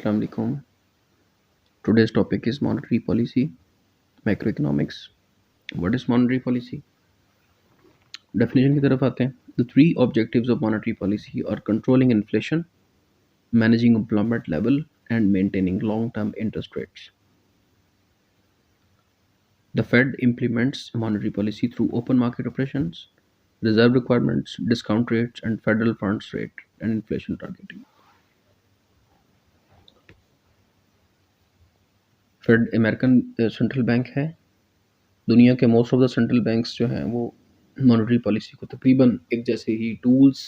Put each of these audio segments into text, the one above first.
Assalamu alaikum. Today's topic is monetary policy, macroeconomics. What is monetary policy? Definition की तरफ आते हैं. The three objectives of monetary policy are controlling inflation, managing employment level, and maintaining long-term interest rates. The Fed implements monetary policy through open market operations, reserve requirements, discount rates, and federal funds rate and inflation targeting. Fed American central bank है. दुनिया के most of the central banks जो हैं वो monetary policy को तकरीबन एक जैसे ही टूल्स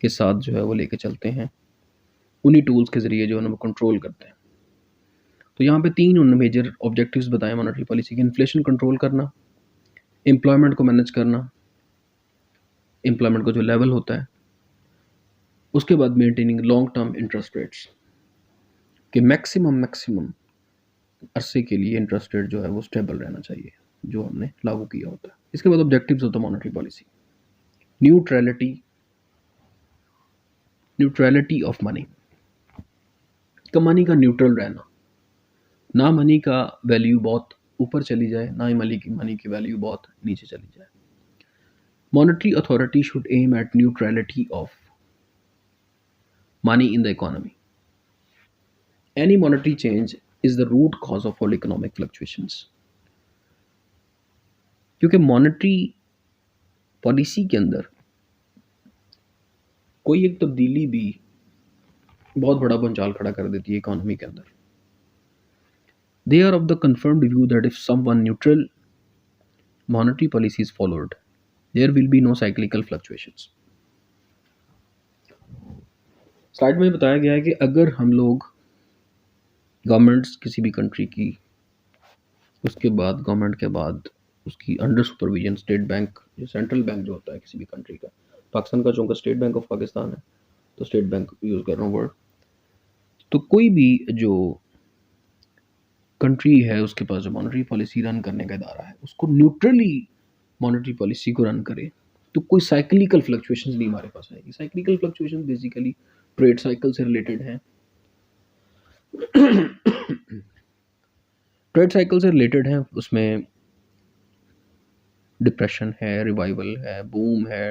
के साथ जो है वो लेके चलते हैं. उन्हीं टूल्स के ज़रिए जो है ना वो कंट्रोल करते हैं. तो यहाँ पे तीन उन मेजर ऑब्जेक्टिव्स बताए मॉनेटरी पॉलिसी के. इन्फ्लेशन कंट्रोल करना, एम्प्लॉयमेंट को मैनेज करना, एम्प्लॉयमेंट का जो लेवल होता है, उसके बाद maintaining long term interest rates कि मैक्सिमम अरसे के लिए इंटरेस्ट रेट जो है वो स्टेबल रहना चाहिए जो हमने लागू किया होता है. इसके बाद ऑब्जेक्टिव्स होता है monetary policy. Neutrality of money, का मनी का न्यूट्रल रहना, ना मनी का वैल्यू बहुत ऊपर चली जाए, ना ही मनी की वैल्यू बहुत नीचे चली जाए. Monetary authority should aim at neutrality of money in the economy. Any monetary change is the root cause of all economic fluctuations. क्योंकि मॉनेटरी पॉलिसी के अंदर कोई एक तब्दीली भी बहुत बड़ा भंचाल खड़ा कर देती है इकोनॉमी के अंदर. They are of the confirmed view that if some one neutral monetary policy is followed, there will be no cyclical fluctuations. Slide में बताया गया है कि अगर हम लोग गवर्नमेंट्स किसी भी कंट्री की, उसके बाद गवर्नमेंट के बाद उसकी अंडर सुपरविजन स्टेट बैंक, जो सेंट्रल बैंक जो होता है किसी भी कंट्री का, पाकिस्तान का चूँकि स्टेट बैंक ऑफ पाकिस्तान है तो स्टेट बैंक यूज़ कर रहा हूँ वर्ड. तो कोई भी जो कंट्री है उसके पास जो मॉनेटरी पॉलिसी रन करने का इदारा है उसको न्यूट्रली मॉनेटरी पॉलिसी को रन करे तो कोई साइक्लिकल फ्लक्चुएशंस नहीं हमारे पास आएगी. Cyclical fluctuations basically trade cycle से रिलेटेड हैं. ट्रेड साइकिल से रिलेटेड हैं, उसमें डिप्रेशन है, रिवाइवल है, बूम है,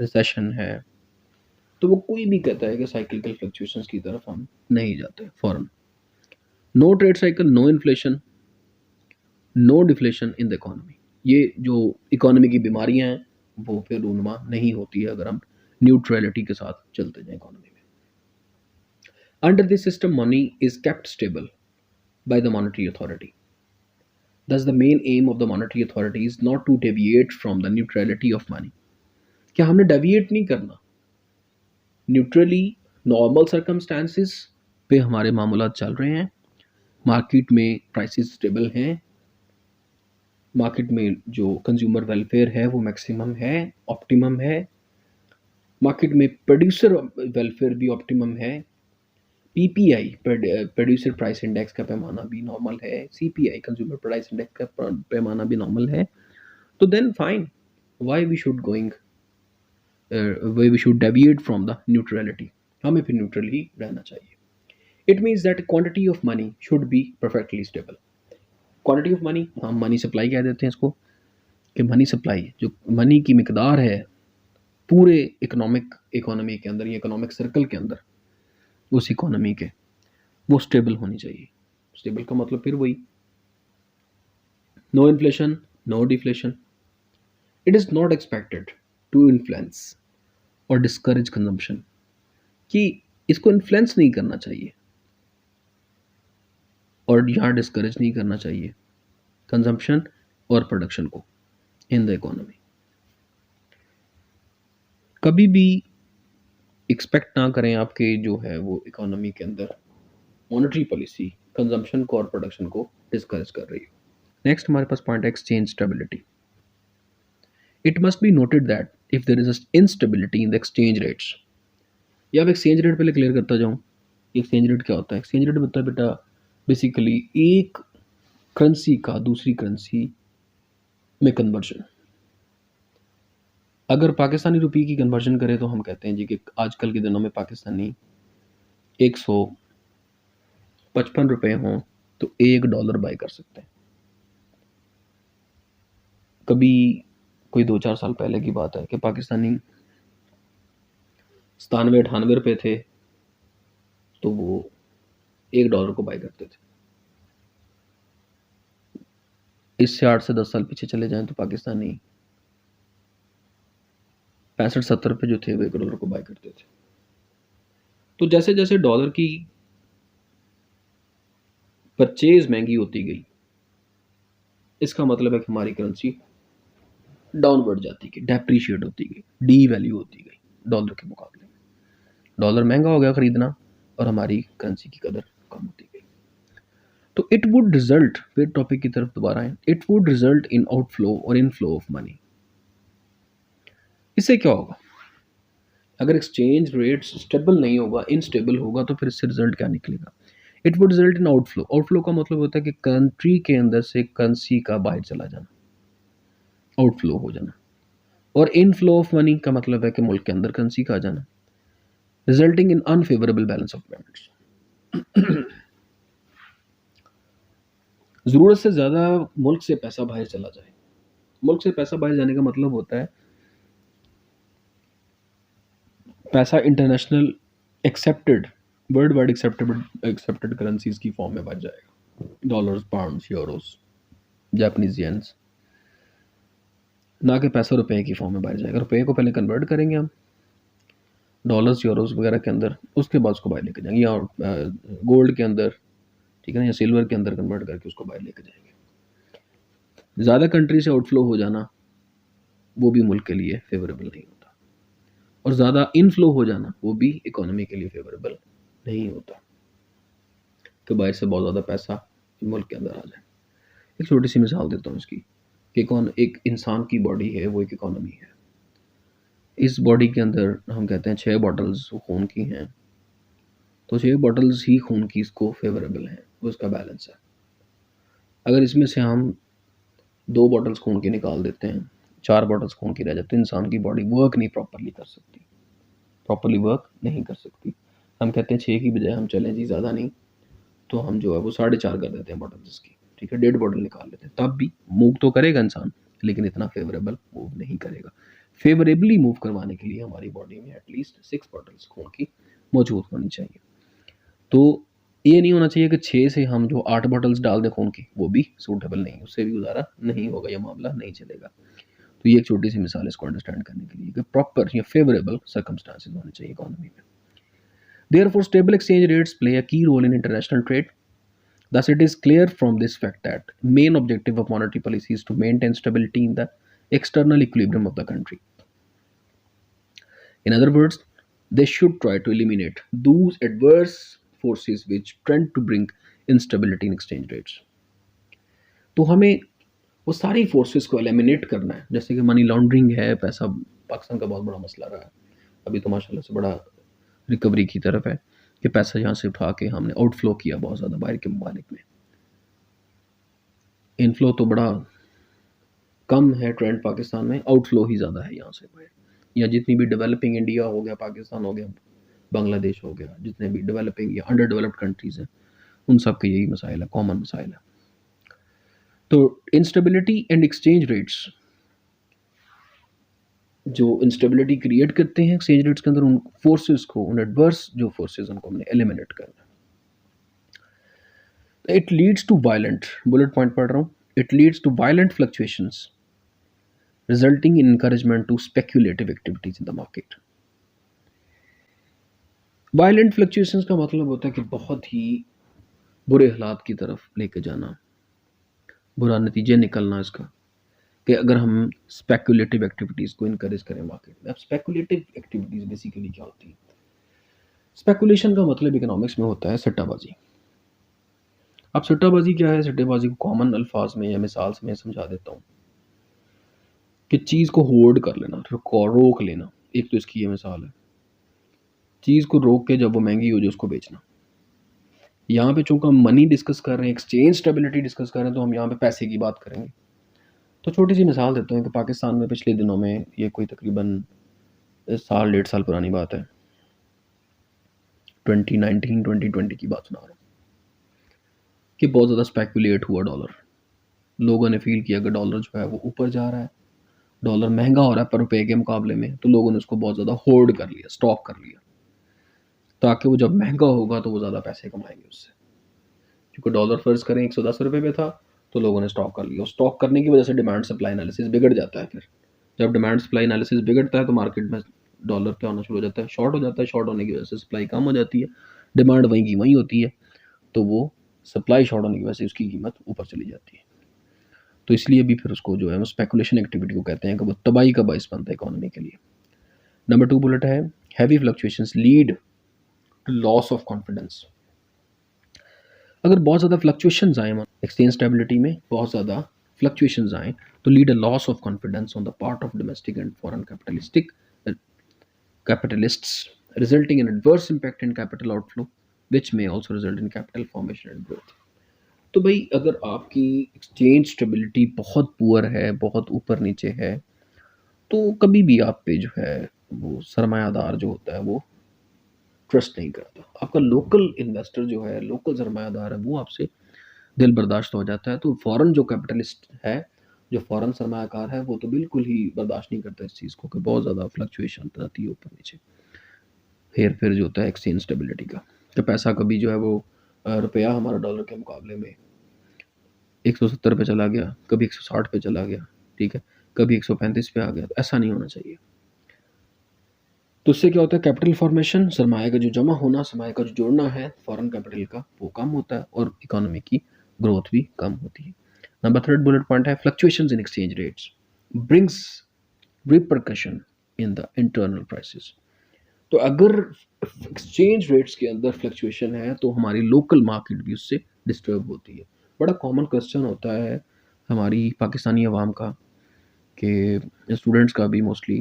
रिसेशन है. तो वो कोई भी कहता है कि साइक्लिकल फ्लक्चुएशंस की तरफ हम नहीं जाते फौरन. No trade cycle, no inflation, no deflation in the economy. ये जो इकोनॉमी की बीमारियां हैं वो फिर रूनुमा नहीं होती है अगर हम न्यूट्रलिटी के साथ चलते जाएं इकोनॉमी में. Under this system money is kept stable by the monetary authority. Thus the main aim of the monetary authority is not to deviate from the neutrality of money. क्या हमने डेविएट नहीं करना. Neutrally normal circumstances पे हमारे मामूलात चल रहे हैं. Market में प्राइसेस स्टेबल हैं. मार्केट में जो कंज्यूमर वेलफेयर है वो मैक्सिमम है, ऑप्टिमम है. मार्केट में प्रोड्यूसर वेलफेयर भी ऑप्टिमम है. पीपीआई प्रोड्यूसर प्राइस इंडेक्स का पैमाना भी नॉर्मल है. सीपीआई कंज्यूमर प्राइस इंडेक्स का पैमाना भी नॉर्मल है. तो then fine, why we should deviate from the neutrality. हमें फिर न्यूट्रल ही रहना चाहिए. It means that quantity of money should be perfectly stable. Quantity of money, हम मनी सप्लाई कह देते हैं इसको, कि मनी सप्लाई जो मनी की मिकदार है पूरे इकोनॉमी के अंदर या इकोनॉमिक सर्कल के अंदर उस इकोनॉमी के, वो स्टेबल होनी चाहिए. स्टेबल का मतलब फिर वही, no inflation, no deflation. It is not expected to influence or discourage consumption, कि इसको इन्फ्लुएंस नहीं करना चाहिए और यहाँ डिस्करेज नहीं करना चाहिए कंजम्पशन और प्रोडक्शन को इन द इकोनॉमी. कभी भी एक्सपेक्ट ना करें आपके जो है वो इकोनॉमी के अंदर मॉनेटरी पॉलिसी कंजम्पशन को और प्रोडक्शन को डिस्करेज कर रही हो. नेक्स्ट हमारे पास पॉइंट है exchange stability. It must be noted that if there is instability in the exchange rates. या अब एक्सचेंज रेट पहले क्लियर करता जाऊँ. एक्सचेंज रेट क्या होता है? एक्सचेंज रेट होता है बेटा बेसिकली एक करेंसी का दूसरी करेंसी में कन्वर्जन. अगर पाकिस्तानी रुपये की कन्वर्जन करें तो हम कहते हैं जी कि आजकल के दिनों में पाकिस्तानी 100 ₹55 हों तो $1 बाय कर सकते हैं। कभी कोई 2-4 साल पहले की बात है कि पाकिस्तानी ₹97-98 थे, तो वो $1 को बाय करते थे। इससे 8 से 10 साल पीछे चले जाएँ तो पाकिस्तानी 65-70 जो थे वो $1 को बाय करते थे। तो जैसे-जैसे डॉलर की परचेज़ महँगी होती गई, इसका मतलब है कि हमारी करेंसी डाउनवर्ड जाती गई, डेप्रिशिएट होती गई, डीवैल्यू होती गई डॉलर के मुकाबले में। डॉलर महँगा हो गया खरीदना और हमारी करेंसी की कदर कम होती गई। तो इट वुड रिज़ल्ट, फिर टॉपिक की तरफ दोबारा आएँ, it would result in outflow और इनफ्लो ऑफ मनी। इससे क्या होगा? अगर एक्सचेंज रेट स्टेबल नहीं होगा, इनस्टेबल होगा, तो फिर इससे रिज़ल्ट क्या निकलेगा? It would result in outflow. Outflow का मतलब होता है कि कंट्री के अंदर से करेंसी का बाहर चला जाना, आउटफ्लो हो जाना। और इनफ्लो ऑफ मनी का मतलब है कि मुल्क के अंदर करेंसी का आ जाना, resulting in unfavourable balance of payments. ज़रूरत से ज़्यादा मुल्क से पैसा बाहर चला जाए। मुल्क से पैसा बाहर जाने का मतलब होता है पैसा international accepted, world wide accepted currencies की फॉर्म में बाहर जाएगा। डॉलर्स, पाउंड्स, यूरोस, जापानीज येन्स, ना कि पैसा रुपए की फॉर्म में बाहर जाएगा। रुपए को पहले कन्वर्ट करेंगे हम डॉलर्स, यूरोस वगैरह के अंदर, उसके बाद उसको बाहर लेके जाएंगे, या गोल्ड के अंदर, ठीक है ना, या सिल्वर के अंदर कन्वर्ट करके उसको बाहर लेके जाएंगे। ज़्यादा कंट्री से आउटफ्लो हो जाना वो भी मुल्क के लिए फेवरेबल नहीं होता, और ज़्यादा इनफ्लो हो जाना वो भी इकोनॉमी के लिए फेवरेबल नहीं होता, कि बाहर से बहुत ज़्यादा पैसा मुल्क के अंदर आ जाए। एक छोटी सी मिसाल देता हूँ इसकी, कि कौन एक इंसान की बॉडी है, वो एक इकोनॉमी है। इस बॉडी के अंदर हम कहते हैं 6 बॉटल्स खून की हैं, तो 6 बॉटल्स ही खून की इसको फेवरेबल हैं, वो इसका बैलेंस है। अगर इसमें से हम 2 बॉटल्स खून की निकाल देते हैं, 4 बॉटल्स खून की रह जाती है, इंसान की बॉडी वर्क नहीं प्रॉपरली कर सकती, प्रॉपरली वर्क नहीं कर सकती। हम कहते हैं 6 की बजाय हम चलें जी ज़्यादा नहीं, तो हम जो है वो 4.5 कर देते हैं बॉटल्स इसकी, ठीक है, 1.5 बॉटल निकाल लेते हैं, तब भी मूव तो करेगा इंसान, लेकिन इतना फेवरेबल मूव नहीं करेगा। फेवरेबली मूव करवाने के लिए हमारी बॉडी में एटलीस्ट 6 बॉटल्स खून की मौजूद होनी चाहिए। तो ये नहीं होना चाहिए कि 6 से हम जो 8 बॉटल्स डाल दें खून की, वो भी सूटेबल नहीं, उससे भी गुजारा नहीं होगा, ये मामला नहीं चलेगा। तो ये एक छोटी सी मिसाल है इसको अंडरस्टैंड करने के लिए, कि प्रॉपर या फेवरेबल सर्कमस्टांसेस होने चाहिए इकोनॉमी में। Therefore, stable exchange rates play a key role in international trade. Thus, it is clear from this fact that main objective of monetary policy is to maintain stability in the external equilibrium of the country. In other words, they should try to eliminate those adverse forces which tend to bring instability in exchange rates. तो हमें वो सारी forces को eliminate करना है, जैसे कि money laundering है, पैसा पाकिस्तान का बहुत बड़ा मसला रहा है, अभी तो माशाल्लाह से बड़ा रिकवरी की तरफ है, कि पैसा यहाँ से उठा के हमने आउटफ्लो किया बहुत ज़्यादा बाहर के ममालिक में। इनफ्लो तो बड़ा कम है ट्रेंड पाकिस्तान में, आउटफ्लो ही ज़्यादा है यहाँ से बाहर। या जितनी भी डेवलपिंग इंडिया हो गया, पाकिस्तान हो गया, बांग्लादेश हो गया, जितने भी डेवलपिंग या अंडर डेवलप्ड कंट्रीज़ हैं, उन सब के यही मसाइल है, कॉमन मसाइल है। तो इंस्टेबिलिटी एंड एक्सचेंज रेट्स जो इंस्टेबिलिटी क्रिएट करते हैं एक्सचेंज रेट्स के अंदर, उन फोर्सेस को, उन एडवर्स जो फोर्सेस, उनको हमने एलिमिनेट करना है। It leads to violent, bullet point पढ़ रहा हूँ, it leads to violent fluctuations resulting in encouragement to speculative activities in the market. Violent fluctuations का मतलब होता है कि बहुत ही बुरे हालात की तरफ लेके जाना, बुरा नतीजे निकलना इसका, कि अगर हम स्पेकुलेटिव एक्टिविटीज़ को इनकरेज करें मार्केट में। अब स्पेकुलेटिव एक्टिविटीज़ बेसिकली क्या होती है? स्पेकुलेशन का मतलब इकोनॉमिक्स में होता है सट्टाबाजी। अब सट्टाबाजी क्या है? सट्टेबाजी को कॉमन अल्फाज में या मिसाल से मैं समझा देता हूँ, कि चीज़ को होल्ड कर लेना, रोक लेना, एक तो इसकी ये मिसाल है। चीज़ को रोक के जब वो महंगी हो जाए उसको बेचना। यहाँ पे चूँकि हम मनी डिस्कस कर रहे हैं, एक्सचेंज स्टेबिलिटी डिस्कस कर रहे हैं, तो हम यहाँ पे पैसे की बात करेंगे। तो छोटी सी मिसाल देते हैं कि पाकिस्तान में पिछले दिनों में, ये कोई तकरीबन साल 1.5 साल पुरानी बात है, 2019-2020 की बात सुना रहा हूँ, कि बहुत ज़्यादा स्पेकुलेट हुआ डॉलर, लोगों ने फील किया कि डॉलर जो है वो ऊपर जा रहा है, डॉलर महंगा हो रहा है पर रुपए के मुकाबले में, तो लोगों ने उसको बहुत ज़्यादा होल्ड कर लिया, स्टॉक कर लिया, ताकि वो जब महंगा होगा तो वो ज़्यादा पैसे कमाएंगे उससे। क्योंकि डॉलर फर्ज करें 110 रुपये पे था, तो लोगों ने स्टॉक कर लिया। स्टॉक करने की वजह से डिमांड सप्लाई एनालिसिस बिगड़ जाता है। फिर जब डिमांड सप्लाई एनालिसिस बिगड़ता है तो मार्केट में डॉलर क्या होना शुरू हो जाता है, शॉर्ट हो जाता है। शॉर्ट होने की वजह से सप्लाई कम हो जाती है, डिमांड वहीं की वहीं होती है, तो वो सप्लाई शॉर्ट होने की वजह से उसकी कीमत ऊपर चली जाती है। तो इसलिए भी फिर उसको जो है वो स्पेकुलेशन एक्टिविटी को कहते हैं कि वो तबाही का बायस बनता है इकोनॉमी के लिए। नंबर 2 बुलेट है, heavy fluctuations lead to loss of confidence. अगर बहुत ज़्यादा फ्लक्चुएशंस आए एक्सचेंज स्टेबिलिटी में, बहुत ज़्यादा फ्लक्चुएशंस आए, तो lead a loss of confidence on the part of domestic and foreign capitalists, resulting in adverse impact in capital outflow, which may also result in capital formation and growth. तो भाई अगर आपकी exchange stability बहुत poor है, बहुत ऊपर नीचे है, तो कभी भी आप पे जो है वो सरमायादार जो होता है वो ट्रस्ट नहीं करता। आपका लोकल इन्वेस्टर जो है, लोकल सरमायादार है, वो आपसे दिल बर्दाश्त हो जाता है। तो फॉरेन जो कैपिटलिस्ट है, जो फॉरेन सरमायाकार है, वो तो बिल्कुल ही बर्दाश्त नहीं करता इस चीज़ को कि बहुत ज़्यादा फ्लक्चुएशन रहती है ऊपर नीचे, हेर फेर जो होता है एक्सचेंज स्टेबिलिटी का। तो पैसा कभी जो है वो रुपया हमारा डॉलर के मुकाबले में 170 पे चला गया, कभी 160 पे चला गया, ठीक है, कभी 135 पे आ गया, तो ऐसा नहीं होना चाहिए। तो उससे क्या होता है, कैपिटल फॉर्मेशन, सरमाया का जो जमा होना, सरमाया का जो जोड़ना है फॉरेन कैपिटल का, वो कम होता है और इकोनॉमी की ग्रोथ भी कम होती है। नंबर 3 बुलेट पॉइंट है, fluctuations in exchange rates brings repercussion in the internal prices. तो अगर एक्सचेंज रेट्स के अंदर फ्लक्चुएशन है तो हमारी लोकल मार्केट भी उससे डिस्टर्ब होती है। बड़ा कॉमन क्वेश्चन होता है हमारी पाकिस्तानी अवाम का, कि स्टूडेंट्स का भी मोस्टली,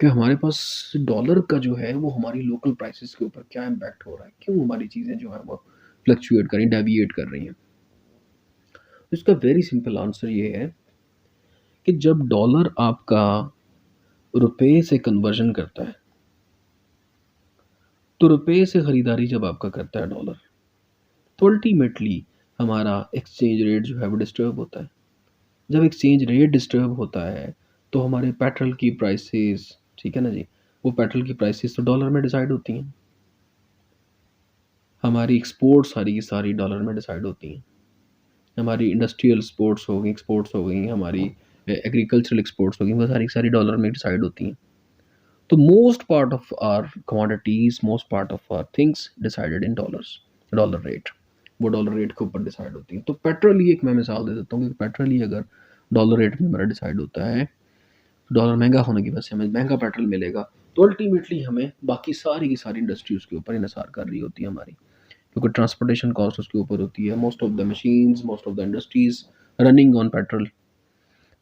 कि हमारे पास डॉलर का जो है वो हमारी लोकल प्राइसेस के ऊपर क्या इम्पैक्ट हो रहा है, क्यों हमारी चीज़ें जो है वो फ्लक्चुएट कर रही, डेविएट कर रही हैं। तो इसका वेरी सिंपल आंसर ये है कि जब डॉलर आपका रुपए से कन्वर्जन करता है, तो रुपए से ख़रीदारी जब आपका करता है डॉलर, तो अल्टीमेटली हमारा एक्सचेंज रेट जो है वो डिस्टर्ब होता है। जब एक्सचेंज रेट डिस्टर्ब होता है तो हमारे पेट्रोल की प्राइसेस, ठीक है ना जी, वो पेट्रोल की प्राइसेस तो डॉलर में डिसाइड होती हैं, हमारी एक्सपोर्ट सारी की सारी डॉलर में डिसाइड होती हैं, हमारी इंडस्ट्रियल एक्सपोर्ट्स हो गई, हमारी एग्रीकल्चरल एक्सपोर्ट्स हो गई, वो सारी की सारी डॉलर में डिसाइड होती हैं। तो most part of our commodities, most part of our things decided in dollars, dollar rate, वो डॉलर रेट के ऊपर डिसाइड होती है। तो पेट्रोल ही एक मैं मिसाल दे देता हूँ कि पेट्रोल ही अगर डॉलर रेट में हमारा डिसाइड होता है, डॉलर महंगा होने की वजह से हमें महंगा पेट्रोल मिलेगा, तो अल्टीमेटली हमें बाकी सारी की सारी इंडस्ट्री उसके ऊपर इन्हिसार कर रही होती है हमारी, क्योंकि ट्रांसपोर्टेशन कॉस्ट उसके ऊपर होती है। Most of the machines, most of the industries running on petrol,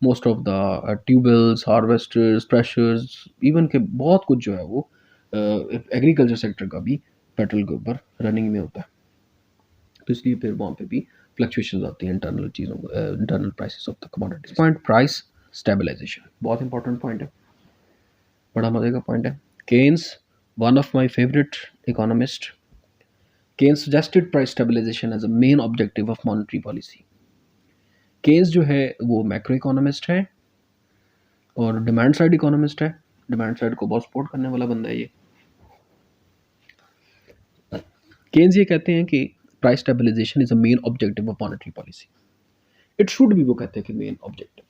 most of the tube wells, harvesters, threshers, even के बहुत कुछ जो है वो एग्रीकल्चर सेक्टर का भी पेट्रोल के ऊपर रनिंग में होता है। तो इसलिए फिर वहाँ पे भी फ्लक्चुएशन आती हैं इंटरनल चीज़ों, internal prices of the commodities. Point price stabilization, बहुत इंपॉर्टेंट पॉइंट है, बड़ा मजे का पॉइंट है। Keynes, one of my favourite economist, Keynes suggested price stabilization as a main objective of monetary policy. Keynes जो है वो मैक्रो इकोनॉमिस्ट है और डिमांड साइड इकोनॉमिस्ट है, डिमांड साइड को बहुत सपोर्ट करने वाला बंदा है ये। केन्स ये कहते हैं कि price stabilization is a main objective of monetary policy. It should भी, वो कहते हैं कि main objective.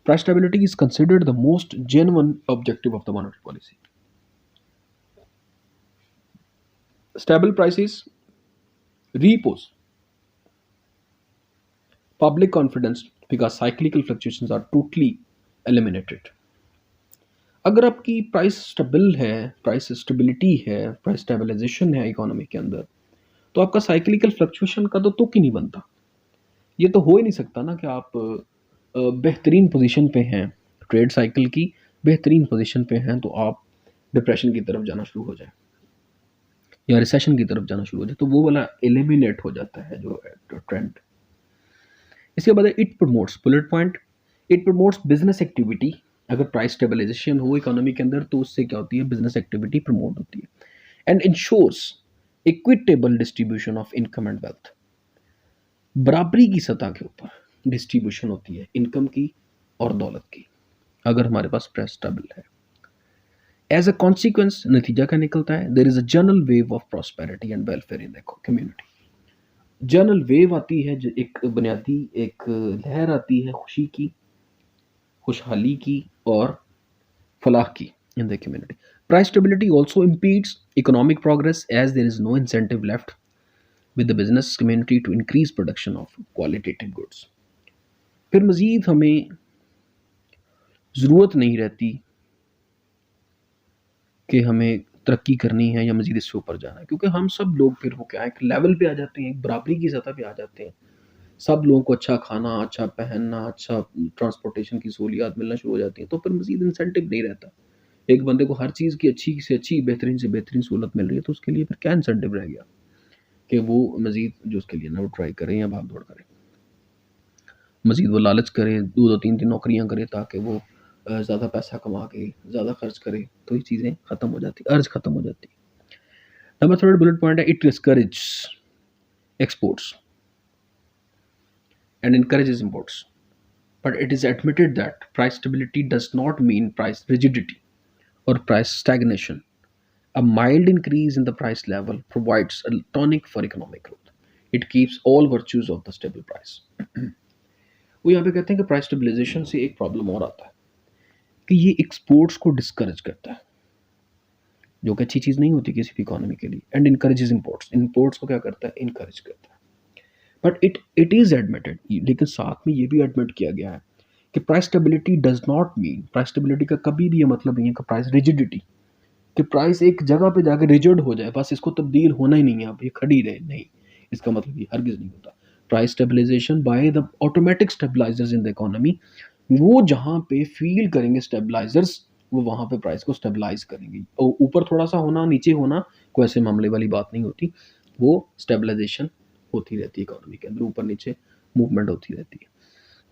Price stability is considered the most genuine objective of the monetary policy. Stable prices repose public confidence because cyclical fluctuations are totally eliminated। अगर आपकी price stable है, price stability है, price stabilization है economy के अंदर, तो आपका cyclical fluctuation का तो तुक ही नहीं बनता। ये तो हो ही नहीं सकता ना कि आप बेहतरीन पोजीशन पे हैं, ट्रेड साइकिल की बेहतरीन पोजीशन पे हैं, तो आप डिप्रेशन की तरफ जाना शुरू हो जाए या रिसेशन की तरफ जाना शुरू हो जाए, तो वो वाला एलिमिनेट हो जाता है जो ट्रेंड। इसके बाद it promotes, bullet point, it promotes business activity. अगर प्राइस स्टेबलाइजेशन हो इकोनॉमी के अंदर तो उससे क्या होती है, बिजनेस एक्टिविटी प्रमोट होती है। And insures equitable distribution of income and wealth. बराबरी की सतह के ऊपर डिस्ट्रीब्यूशन होती है इनकम की और दौलत की, अगर हमारे पास प्राइस स्टेबल है। एज अ कॉन्सिक्वेंस नतीजा क्या निकलता है, there is a general wave of prosperity and welfare in the community. General wave आती है, जो एक बुनियादी एक लहर आती है खुशी की, खुशहाली की और फलाह की in the community. Price stability also impedes economic progress as there is no incentive left with the business community to increase production of qualitative goods। फिर मज़ीद हमें ज़रूरत नहीं रहती कि हमें तरक्की करनी है या मज़ीद इससे ऊपर जाना है, क्योंकि हम सब लोग फिर वो क्या है, एक लेवल पे आ जाते हैं, एक बराबरी की सतह पे आ जाते हैं। सब लोगों को अच्छा खाना, अच्छा पहनना, अच्छा ट्रांसपोर्टेशन की सहूलियात मिलना शुरू हो जाती हैं, तो फिर मज़ीद इंसेंटिव नहीं रहता। एक बंदे को हर चीज़ की अच्छी से अच्छी, बेहतरीन से बेहतरीन सहूलत मिल रही है, तो उसके लिए फिर क्या इंसेंटिव रह गया कि वो मज़ीद जो उसके लिए ना वो ट्राई करें या भाग-दौड़ करें। मज़ीद वो लालच करे, 2-2 3-3 नौकरियाँ करे ताकि वो ज़्यादा पैसा कमा के ज़्यादा खर्च करे, तो ये चीज़ें ख़त्म हो जाती, अर्ज़ ख़त्म हो जाती। नंबर 3 बुलेट पॉइंट है, it discourage exports and encourages imports. But it is admitted that price stability does not mean price rigidity or price stagnation. A mild increase in the price level provides a tonic for economic growth. It keeps all virtues of the stable price. वो यहाँ पे कहते हैं कि price stabilization से एक problem और आता है कि ये एक्सपोर्ट्स को डिस्करेज करता है, जो कि अच्छी चीज़ नहीं होती किसी भी इकोनॉमी के लिए। एंड इनकरेजेस इंपोर्ट्स, इंपोर्ट्स को क्या करता है, इनकरेज करता है। बट इट इज़ एडमिटेड, लेकिन साथ में ये भी एडमिट किया गया है कि price stability does not mean, price stability का कभी भी ये मतलब नहीं है कि प्राइस रिजिडिटी, कि प्राइस एक जगह पे जाकर रिजिड हो जाए, बस इसको तब्दील होना ही नहीं है, अब ये खड़ी रहे, नहीं, इसका मतलब ये हरगिज़ नहीं होता। Price stabilization by the automatic stabilizers in the economy, वो जहाँ पे फील करेंगे स्टेबलाइजर्स, वो वहाँ पे प्राइस को स्टेबलाइज करेंगे। और ऊपर थोड़ा सा होना, नीचे होना, कोई ऐसे मामले वाली बात नहीं होती, वो स्टेबलाइजेशन होती रहती है इकोनॉमी के अंदर, ऊपर नीचे मूवमेंट होती रहती है।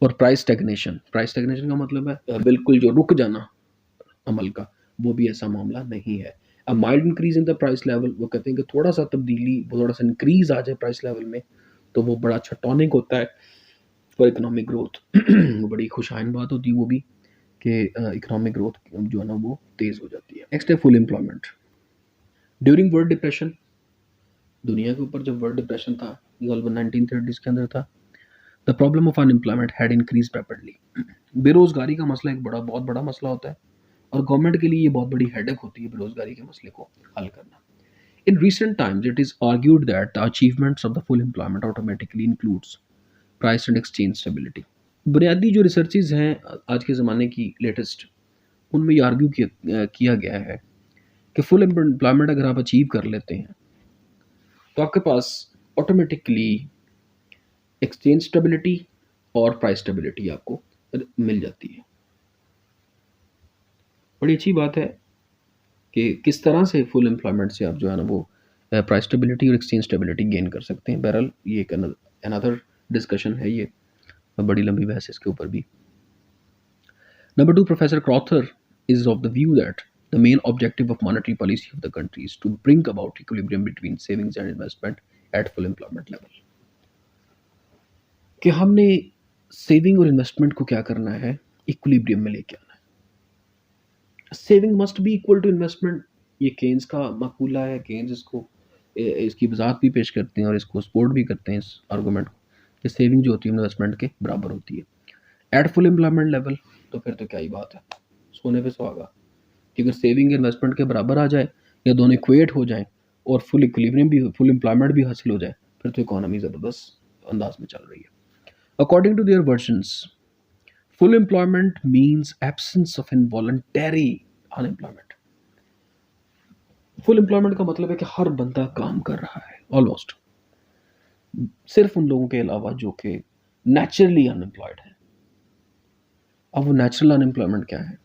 और प्राइस स्टैग्नेशन, प्राइस स्टैग्नेशन का मतलब है बिल्कुल जो रुक जाना अमल का, वो भी ऐसा मामला नहीं है। A mild increase in the price level, वो कहते हैं कि थोड़ा सा तब्दीली, थोड़ा सा इंक्रीज आ जाए प्राइस लेवल में, तो वो बड़ा अच्छा टॉनिक होता है फॉर इकोनॉमिक ग्रोथ। वो बड़ी खुशाइन बात होती है वो भी कि इकोनॉमिक ग्रोथ जो है ना वो तेज़ हो जाती है। नेक्स्ट है full employment. During world depression, दुनिया के ऊपर जब वर्ल्ड डिप्रेशन था, ये 1930s के अंदर था, the problem of unemployment had increase rapidly. बेरोजगारी का मसला एक बहुत बड़ा मसला होता है, और गवर्नमेंट के लिए ये बहुत बड़ी हेडेक होती है बेरोजगारी के मसले को हल करना। In recent times it is argued that the achievements of the full employment automatically includes price and exchange stability. बुनियादी जो रिसर्चेज हैं आज के ज़माने की लेटेस्ट, उनमें ये आर्ग्यू किया गया है कि फुल एम्प्लॉयमेंट अगर आप अचीव कर लेते हैं, तो आपके पास ऑटोमेटिकली एक्सचेंज स्टेबिलिटी और प्राइस स्टेबिलिटी आपको मिल जाती है। बड़ी अच्छी बात है कि किस तरह से फुल एम्प्लॉयमेंट से आप जो है ना वो प्राइस स्टेबिलिटी और एक्सचेंज स्टेबिलिटी गेन कर सकते हैं। बहरहाल ये एक अनदर डिस्कशन है, ये बड़ी लंबी बहस है इसके ऊपर भी। Number 2, professor Crowther is of the view that the main objective of monetary policy of the country is to bring about equilibrium between savings and investment at full employment level। कि हमने सेविंग और investment को क्या करना है, equilibrium में लेके आना है। Saving must be equal to investment, ये केन्स का मकूला है। केन्स इसको इसकी वजाहत भी पेश करते हैं और इसको सपोर्ट भी करते हैं इस आर्गूमेंट को, कि सेविंग जो होती है इन्वेस्टमेंट के बराबर होती है एट फुल एम्प्लॉयमेंट लेवल। तो फिर तो क्या ही बात है, सोने पे सुहागा कि अगर सेविंग इन्वेस्टमेंट के बराबर आ जाए या दोनों इक्वेट हो जाएं और फुल इक्विलिब्रियम भी, फुल एम्प्लॉयमेंट भी हासिल हो जाए, फिर तो इकोनॉमी ज़बरदस्त अंदाज में चल रही है। According to their versions, full employment means absence of involuntary unemployment. Full employment का मतलब है कि हर बंदा काम कर रहा है ऑलमोस्ट, सिर्फ उन लोगों के अलावा जो कि नेचुरली अनएम्प्लॉयड है। अब वो नेचुरल अनएम्प्लॉयमेंट क्या है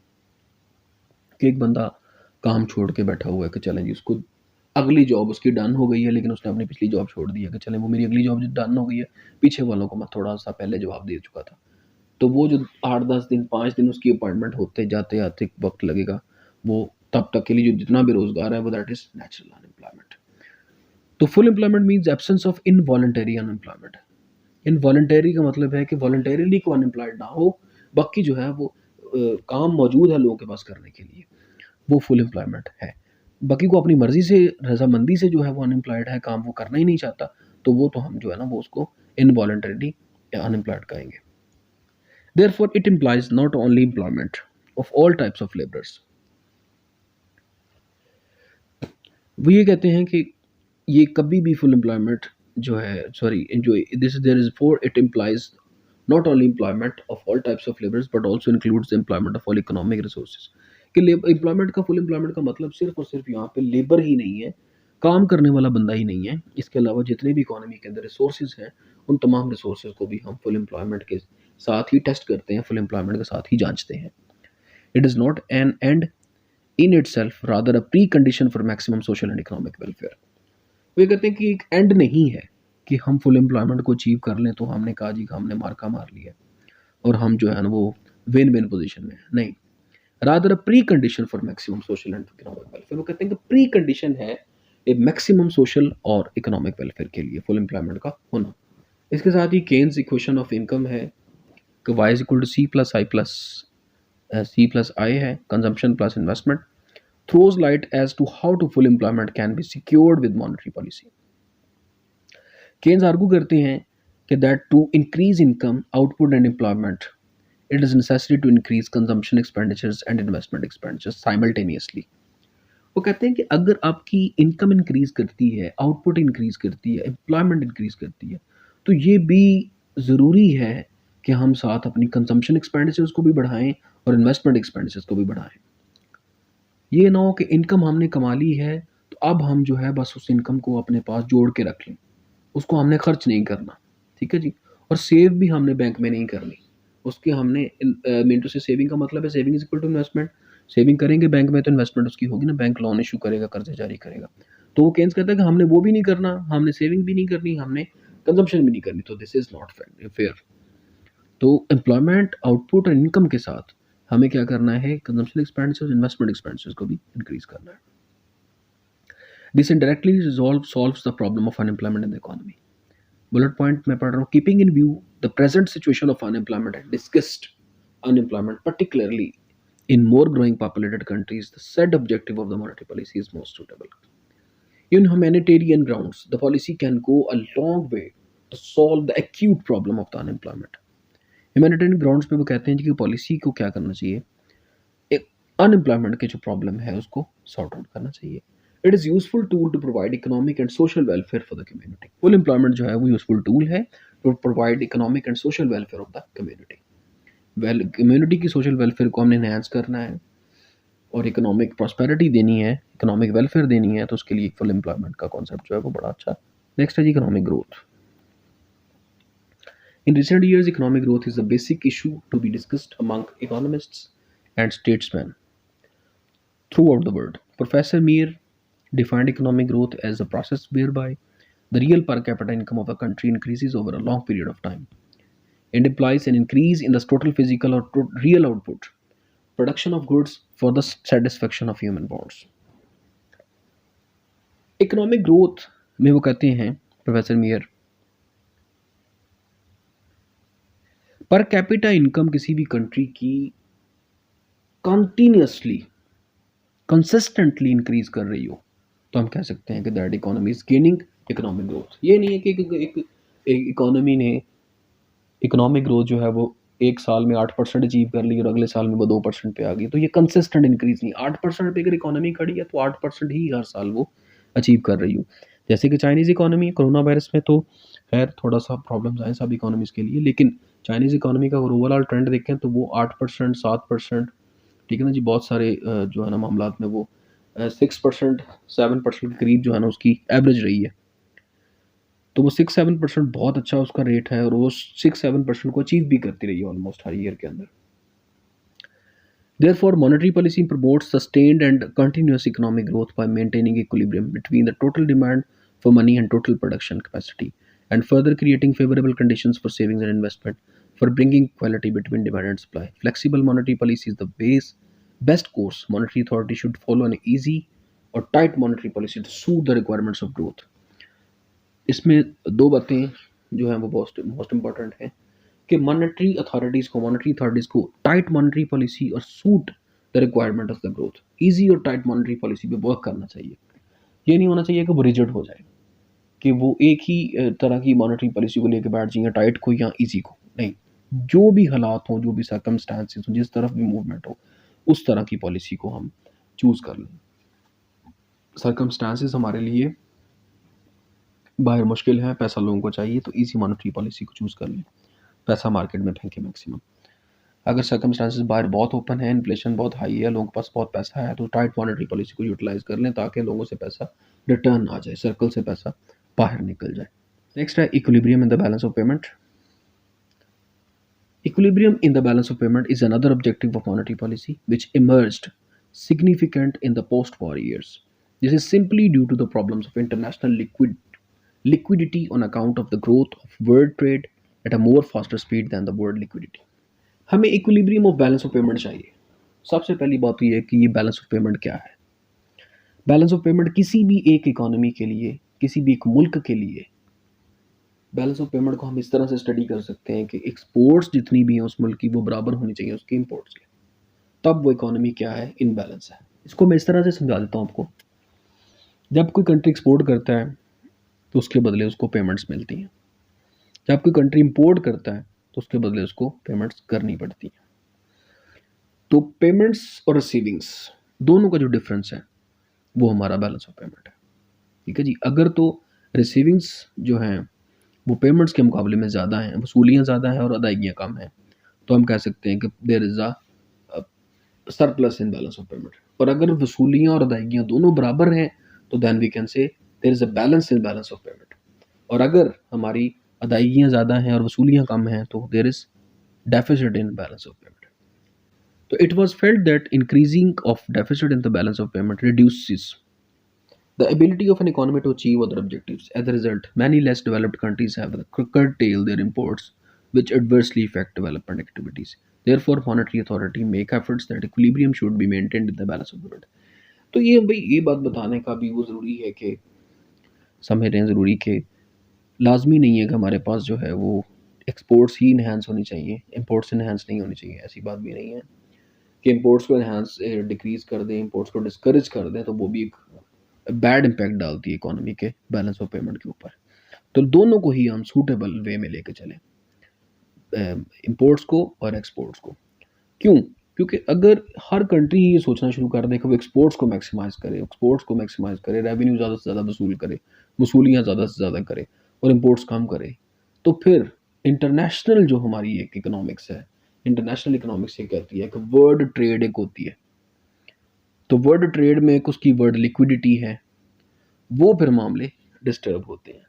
कि एक बंदा काम छोड़ के बैठा हुआ है कि चलें जी, उसको अगली जॉब उसकी डन हो गई है, लेकिन उसने अपनी पिछली जॉब छोड़ दी है कि चलें वो मेरी अगली जॉब डन हो गई है, पीछे वालों को मैं थोड़ा सा पहले जवाब दे चुका था। तो वो जो 8-10 दिन 5 दिन उसकी अपॉइंटमेंट होते जाते आते वक्त लगेगा, वो तब तक के लिए जो जितना बेरोजगार है वो दैट इज नेचुरल अनएम्प्लॉयमेंट। तो full employment means absence of involuntary unemployment. Involuntary का मतलब है कि वॉलंटरीली को अनएम्प्लॉयड ना हो, बाकी जो है वो काम मौजूद है लोगों के पास करने के लिए, वो फुल एम्प्लॉयमेंट है। बाकी को अपनी मर्जी से, रजामंदी से जो है वो अनएम्प्लॉयड है, काम वो करना ही नहीं चाहता, तो वो तो हम जो है ना वो उसको इनवॉलंटरीली अनएम्प्लॉयड कहेंगे। Therefore, it implies not only employment of all types of laborers. वो ये कहते हैं कि ये कभी भी फुल एम्प्लॉयमेंट जो है, सॉरी, जो this there is for, it implies not only employment of all types of labours but also includes employment of all economic resources. कि एम्प्लॉयमेंट का, फुल एम्प्लॉयमेंट का मतलब सिर्फ और सिर्फ यहाँ पे लेबर ही नहीं है, काम करने वाला बंदा ही नहीं है, इसके अलावा जितने भी इकोनॉमी के अंदर रिसोर्सेज हैं उन तमाम रिसोर्सेज को भी हम फुल एम्प्लॉयमेंट के साथ ही टेस्ट करते हैं, फुल एम्प्लॉयमेंट के साथ ही जांचते हैं। It is not an and in it self, rather a precondition for maximum social and economic welfare. वो ये कहते हैं कि एक एंड नहीं है कि हम फुल एम्प्लॉयमेंट को अचीव कर लें तो हमने कहा जी हमने मार्का मार लिया और हम जो है ना वो विन विन पोजीशन में नहीं, rather a precondition for maximum social and economic welfare. वो कहते हैं कि प्री कंडीशन है एक मैक्सिमम सोशल और इकोनॉमिक वेलफेयर के लिए फुल एम्प्लॉयमेंट का होना। इसके साथ ही केन्स इक्वेशन ऑफ इनकम है कि y is equal to C plus I है, consumption plus investment, throws light as to how to full employment can be secured with monetary policy. Keynes argue करते हैं कि that to increase income, output and employment, it is necessary to increase consumption expenditures and investment expenditures simultaneously. वो कहते हैं कि अगर आपकी income increase करती है, आउटपुट इंक्रीज करती है, एम्प्लॉयमेंट इंक्रीज करती है, तो ये भी ज़रूरी है कि हम साथ अपनी कंजम्पशन एक्सपेंडिचर्स को भी बढ़ाएं और इन्वेस्टमेंट एक्सपेंडिचर्स को भी बढ़ाएं। ये ना हो कि इनकम हमने कमा ली है तो अब हम जो है बस उस इनकम को अपने पास जोड़ के रख लें, उसको हमने खर्च नहीं करना, ठीक है जी, और सेव भी हमने बैंक में नहीं करनी, उसके हमने मिनटों से सेविंग का मतलब है saving is equal to investment. Saving करेंगे बैंक में तो इन्वेस्टमेंट उसकी होगी ना, बैंक लोन इशू करेगा, कर्जे जारी करेगा। तो वो केन्स कहता है कि हमने वो भी नहीं करना, हमने सेविंग भी नहीं करनी, हमने कंजम्पशन भी नहीं करनी, तो दिस इज नॉट फेयर। तो एम्प्लॉयमेंट, आउटपुट और इनकम के साथ हमें क्या करना है, कंजम्पशन एक्सपेंडिचर, इन्वेस्टमेंट एक्सपेंडिचर्स को भी इंक्रीज करना है। This indirectly solves the problem of unemployment in the economy. Bullet point मैं पढ़ रहा हूँ, keeping in view the present situation of unemployment and discussed unemployment particularly in more growing populated countries, the said objective of the monetary policy is most suitable. In humanitarian grounds, the policy can go a long way to solve the acute problem of the unemployment. Humanitarian grounds पे वो कहते हैं कि policy को क्या करना चाहिए, एक अनएम्प्लॉयमेंट की जो प्रॉब्लम है उसको सॉर्ट आउट करना चाहिए। It is useful tool to provide economic and social welfare for the community. Full employment जो है वो यूजफुल टूल है to provide economic and social welfare of the community. Community की सोशल वेलफेयर को हमने enhance करना है और इकोनॉमिक प्रॉस्पेरिटी देनी है, इकोनॉमिक वेलफेयर देनी है, तो उसके लिए फुल एम्प्लॉयमेंट का कॉन्सेप्ट जो है वो बड़ा अच्छा। नेक्स्ट है जी economic growth. In recent years, economic growth is a basic issue to be discussed among economists and statesmen throughout the world. Professor Meir defined economic growth as a process whereby the real per capita income of a country increases over a long period of time. It implies an increase in the total physical or real output, production of goods for the satisfaction of human wants. Economic growth में वो कहते हैं professor मियर, per capita income किसी भी country की continuously, consistently increase कर रही हो तो हम कह सकते हैं कि that economy is gaining economic growth. ये नहीं है कि एक इकोनॉमी ने इकोनॉमिक ग्रोथ जो है वो एक साल में 8% अचीव कर ली और अगले साल में वो 2% पे आ गई, तो ये कंसिस्टेंट इंक्रीज नहीं। 8% पे अगर इकोनॉमी खड़ी है तो 8% ही हर साल वो अचीव कर रही हो। जैसे कि चाइनीज़ इकोनॉमी, कोरोना वायरस में तो खैर थोड़ा सा प्रॉब्लम्स आए सब इकोनॉमीज़ के लिए, लेकिन चाइनीज़ इकोनॉमी का अगर ओवरऑल ट्रेंड देखें तो वो 8%, 7%, ठीक है ना जी, बहुत सारे जो है ना मामलात में वो 6%, 7% के करीब जो है ना उसकी एवरेज रही है। तो वो 6-7% बहुत अच्छा उसका रेट है और वो 6-7% को अचीव भी करती रही है ऑलमोस्ट हर ईयर के अंदर। Therefore, monetary policy promotes sustained and continuous economic growth by maintaining equilibrium between the total demand for money and total production capacity, and further creating favorable conditions for savings and investment for bringing equality between demand and supply. Flexible monetary policy is the best course. Monetary authority should follow an easy or tight monetary policy to suit the requirements of growth. इसमें दो बातें जो है वो most important है कि monetary authorities को tight monetary policy और suit the requirement of the growth, easy और टाइट मॉनेटरी पॉलिसी पे वर्क करना चाहिए। ये नहीं होना चाहिए कि वो रिजिड हो जाए, कि वो एक ही तरह की मॉनेटरी पॉलिसी को लेकर बैठ जाएंगे, टाइट को या ईजी को नहीं। जो भी हालात हों, जो भी सर्कमस्टांसिस हों, जिस तरफ भी मूवमेंट हो, उस तरह की पॉलिसी को हम चूज़ कर लें। सर्कमस्टांसिस हमारे लिए बाहर मुश्किल है, पैसा लोगों को चाहिए, तो ईजी मॉनेटरी पॉलिसी को चूज़ कर लें, पैसा मार्केट में फेंके मैक्सिमम। अगर सर्कमस्टांसिस बाहर बहुत ओपन है, इन्फ्लेशन बहुत हाई है, लोगों के पास बहुत पैसा है, तो टाइट मॉनेटरी पॉलिसी को यूटिलाइज कर लें ताकि लोगों से पैसा रिटर्न आ जाए, सर्कल से पैसा बाहर निकल जाए। नेक्स्ट है equilibrium in the balance of payment. Equilibrium in the balance of payment is another objective of monetary policy which emerged significant in the post-war years. This is simply due to the problems of international liquidity on account of the growth of world trade at a more faster speed than the world liquidity. हमें equilibrium of balance of payment चाहिए। सबसे पहली बात तो ये है कि ये बैलेंस ऑफ पेमेंट क्या है। बैलेंस ऑफ पेमेंट किसी भी एक इकोनॉमी के लिए, किसी भी एक मुल्क के लिए, बैलेंस ऑफ पेमेंट को हम इस तरह से स्टडी कर सकते हैं कि एक्सपोर्ट्स जितनी भी हैं उस मुल्क की वो बराबर होनी चाहिए उसकी इंपोर्ट्स के, तब वो इकोनॉमी क्या है, इनबैलेंस है। इसको मैं इस तरह से समझा देता हूँ आपको। जब कोई कंट्री एक्सपोर्ट करता है तो उसके बदले उसको पेमेंट्स मिलती हैं, जब कोई कंट्री इंपोर्ट करता है तो उसके बदले उसको पेमेंट्स करनी पड़ती हैं। तो पेमेंट्स और रिसीविंग्स दोनों का जो डिफरेंस है वो हमारा बैलेंस ऑफ पेमेंट है। ठीक है जी। अगर तो रिसीविंग्स जो हैं वो पेमेंट्स के मुकाबले में ज़्यादा हैं, वसूलियाँ ज़्यादा हैं और अदायगियाँ कम हैं, तो हम कह सकते हैं कि there is a surplus in balance of payment. और अगर वसूलियाँ और अदायगियाँ दोनों बराबर हैं तो then we can say there is a balance in balance of payment. और अगर हमारी अदायगियाँ ज़्यादा हैं और वसूलियाँ कम हैं तो there is deficit in balance of payment. तो it was felt that increasing of deficit in the balance of payment reduces the ability of an economy to achieve other objectives. As a result, many less developed countries have curtailed their imports, which adversely affect development activities. Therefore, monetary authority make efforts that equilibrium should be maintained in the balance of the world. तो ये भाई ये बात बताने का भी वो ज़रूरी है कि समझ रहे हैं ज़रूरी कि लाजमी नहीं है कि हमारे पास जो है वो एक्सपोर्ट्स ही इन्हांस होनी चाहिए, इंपोर्ट्स इन्हांस नहीं होनी चाहिए। ऐसी बात भी नहीं है कि इंपोर्ट्स को इन्हांस डिक्रीज़ कर दें, इंपोर्ट्स को डिस्करेज कर दें, तो वो भी एक बैड इम्पैक्ट डालती है इकोनॉमी के बैलेंस ऑफ पेमेंट के ऊपर। तो दोनों को ही हम सूटेबल वे में लेके चलें, इंपोर्ट्स को और एक्सपोर्ट्स को। क्यों? क्योंकि अगर हर कंट्री ये सोचना शुरू कर दे कि वो एक्सपोर्ट्स को मैक्सिमाइज़ करे, रेवेन्यू ज़्यादा से ज़्यादा वसूल करे, वसूलियाँ ज़्यादा से ज़्यादा करे और इंपोर्ट्स कम करे, तो फिर इंटरनेशनल जो हमारी एक इकोनॉमिक्स है, इंटरनेशनल इकोनॉमिक्स ये कहती है कि वर्ल्ड ट्रेड एक होती है, तो वर्ल्ड ट्रेड में एक उसकी वर्ल्ड लिक्विडिटी है, वो फिर मामले डिस्टर्ब होते हैं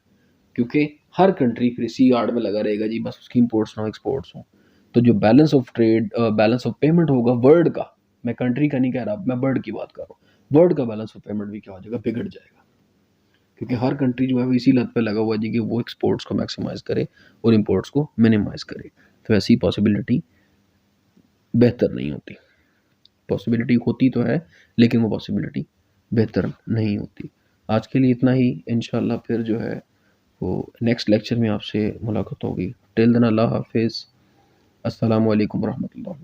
क्योंकि हर कंट्री फिर इसी आड़ में लगा रहेगा जी बस उसकी इंपोर्ट्स ना हो एक्सपोर्ट्स हो। तो जो balance of trade balance of payment होगा वर्ल्ड का, मैं कंट्री का नहीं कह रहा, मैं वर्ल्ड की बात कर रहा हूँ, वर्ल्ड का बैलेंस ऑफ पेमेंट भी क्या हो जाएगा, बिगड़ जाएगा। क्योंकि हर कंट्री जो है वो इसी लत पे लगा हुआ है जी कि वो एक्सपोर्ट्स को मैक्सिमाइज करे और इंपोर्ट्स को मिनिमाइज करे। तो ऐसी पॉसिबिलिटी बेहतर नहीं होती। पॉसिबिलिटी होती तो है लेकिन वो पॉसिबिलिटी बेहतर नहीं होती। आज के लिए इतना ही, इंशाल्लाह फिर जो है वो नेक्स्ट लेक्चर में आपसे मुलाकात होगी। टिल देन अल्लाह हाफिज़। अस्सलामु अलैकुम रहमतुल्लाह।